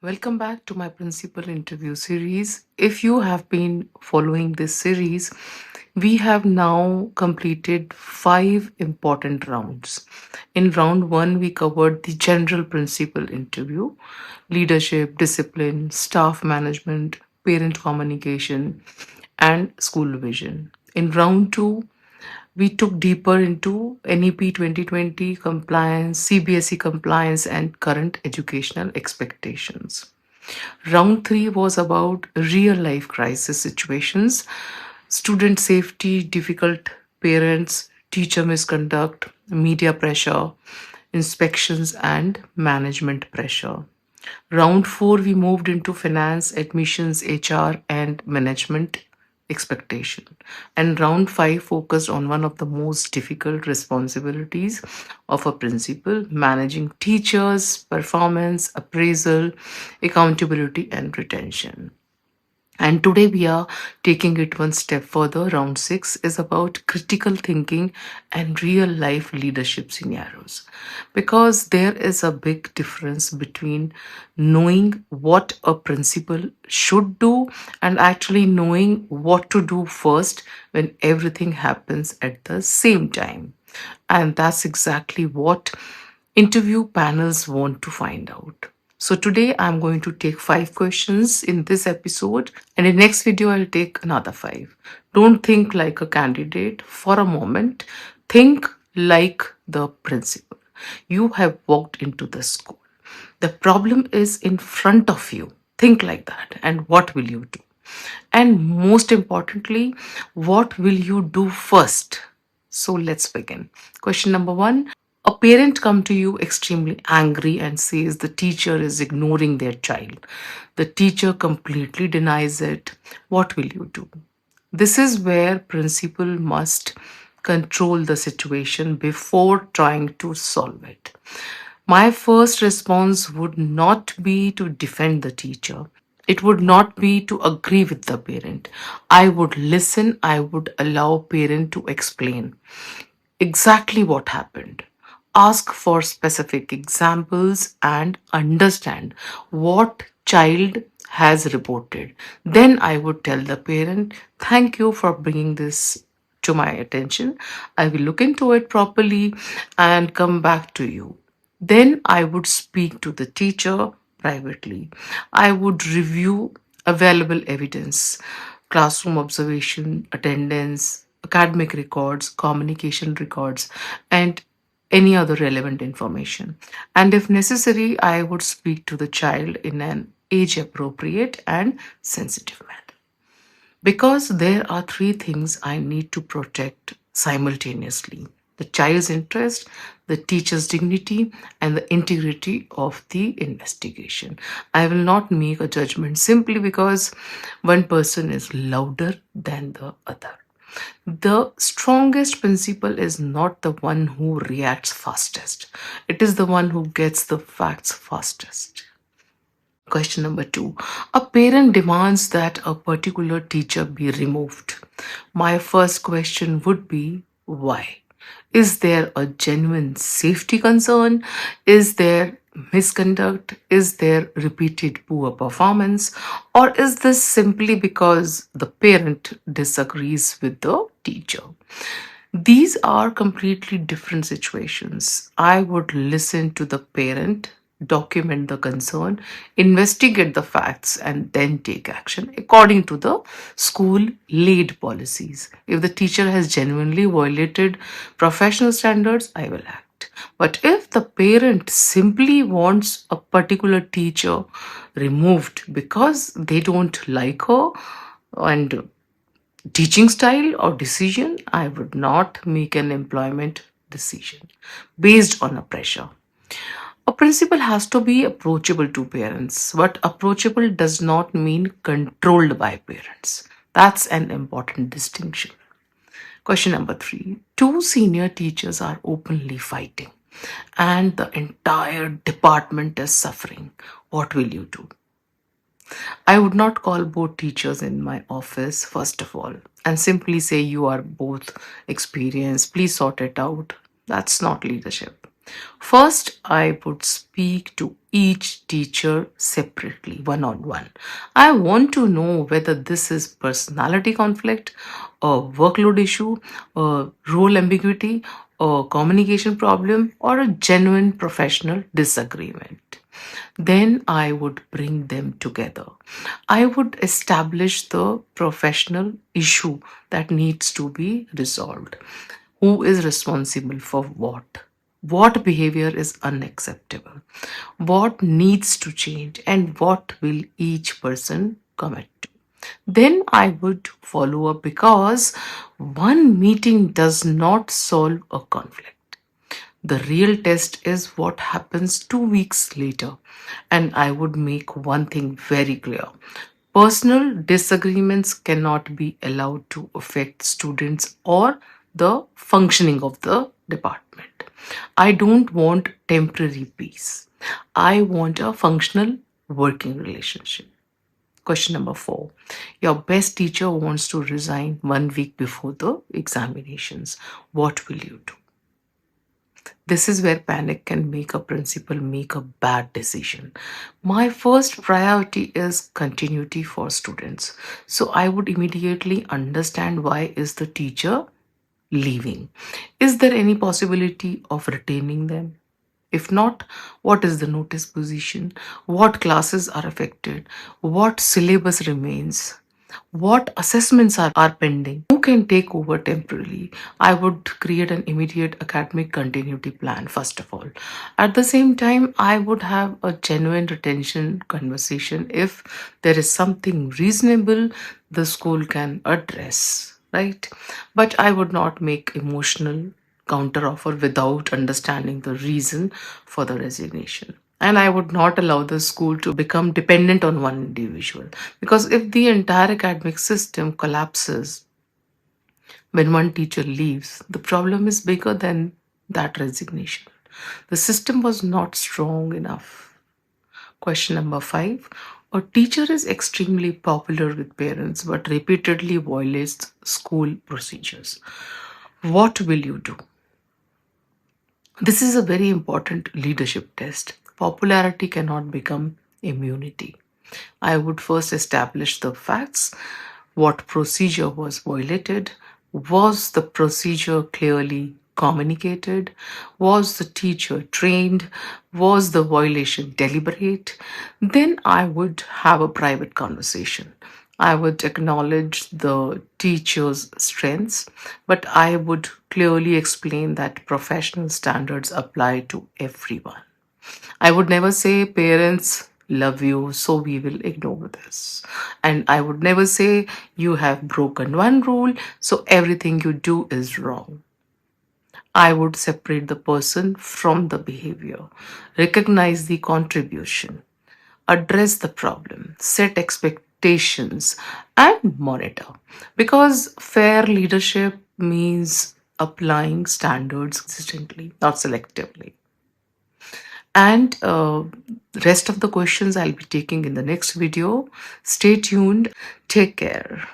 Welcome back to my principal interview series. If you have been following this series, we have now completed five important rounds. In round one, we covered the general principal interview: leadership, discipline, staff management, parent communication, and school vision. In round two, we took deeper into NEP 2020 compliance, CBSE compliance, and current educational expectations. Round three was about real life crisis situations: student safety, difficult parents, teacher misconduct, media pressure, inspections, and management pressure. Round four, we moved into finance, admissions, HR, and management expectation. And round five focused on one of the most difficult responsibilities of a principal: managing teachers, performance, appraisal, accountability, and retention. And today we are taking it one step further. Round six is about critical thinking and real life leadership scenarios. Because there is a big difference between knowing what a principal should do and actually knowing what to do first when everything happens at the same time. And that's exactly what interview panels want to find out. So today I'm going to take five questions in this episode, and in next video I'll take another five. Don't think like a candidate for a moment. Think like the principal. You have walked into the school. The problem is in front of you. Think like that. And what will you do? And most importantly, what will you do first? So let's begin. Question number one: a parent come to you extremely angry and says the teacher is ignoring their child. The teacher completely denies it. What will you do? This is where principal must control the situation before trying to solve it. My first response would not be to defend the teacher. It would not be to agree with the parent. I would listen. I would allow parent to explain exactly what happened. Ask for specific examples and understand what child has reported. Then I would tell the parent, thank you for bringing this to my attention. I will look into it properly and come back to you. Then I would speak to the teacher privately. I would review available evidence: classroom observation, attendance, academic records, communication records, and any other relevant information. And if necessary, I would speak to the child in an age appropriate and sensitive manner. Because there are three things I need to protect simultaneously: the child's interest, the teacher's dignity, and the integrity of the investigation. I will not make a judgment simply because one person is louder than the other. The strongest principle is not the one who reacts fastest, it is the one who gets the facts fastest. Question number two: a parent demands that a particular teacher be removed. My first question would be why? Is there a genuine safety concern? Is there misconduct? Is there repeated poor performance? Or is this simply because the parent disagrees with the teacher? These are completely different situations. I would listen to the parent, document the concern, investigate the facts, and then take action according to the school laid policies. If the teacher has genuinely violated professional standards, I will act. But if the parent simply wants a particular teacher removed because they don't like her and teaching style or decision, I would not make an employment decision based on a pressure. A principal has to be approachable to parents, but approachable does not mean controlled by parents. That's an important distinction. Question number three: two senior teachers are openly fighting, and the entire department is suffering. What will you do? I would not call both teachers in my office, first of all, and simply say, you are both experienced, please sort it out. That's not leadership. First, I would speak to each teacher separately, one on one. I want to know whether this is personality conflict, a workload issue, a role ambiguity, a communication problem, or a genuine professional disagreement. Then I would bring them together. I would establish the professional issue that needs to be resolved. Who is responsible for what? What behavior is unacceptable? What needs to change? And what will each person commit to? Then I would follow up because one meeting does not solve a conflict. The real test is what happens 2 weeks later. And I would make one thing very clear. Personal disagreements cannot be allowed to affect students or the functioning of the department. I don't want temporary peace. I want a functional working relationship. Question number 4. Your best teacher wants to resign 1 week before the examinations. What will you do? This is where panic can make a principal make a bad decision. My first priority is continuity for students. So I would immediately understand why is the teacher leaving. Is there any possibility of retaining them? If not, what is the notice position? What classes are affected? What syllabus remains? What assessments are pending? Who can take over temporarily? I would create an immediate academic continuity plan, first of all. At the same time, I would have a genuine retention conversation if there is something reasonable the school can address, right? But I would not make emotional counteroffer without understanding the reason for the resignation. And I would not allow the school to become dependent on one individual. Because if the entire academic system collapses when one teacher leaves, the problem is bigger than that resignation. The system was not strong enough. Question number 5. A teacher is extremely popular with parents but repeatedly violates school procedures. What will you do? This is a very important leadership test. Popularity cannot become immunity. I would first establish the facts. What procedure was violated? Was the procedure clearly communicated? Was the teacher trained? Was the violation deliberate? Then I would have a private conversation. I would acknowledge the teacher's strengths, but I would clearly explain that professional standards apply to everyone. I would never say, parents love you, so we will ignore this. And I would never say, you have broken one rule, so everything you do is wrong. I would separate the person from the behavior, recognize the contribution, address the problem, set expectations, and monitor. Because fair leadership means applying standards consistently, not selectively. And rest of the questions I'll be taking in the next video. Stay tuned. Take care.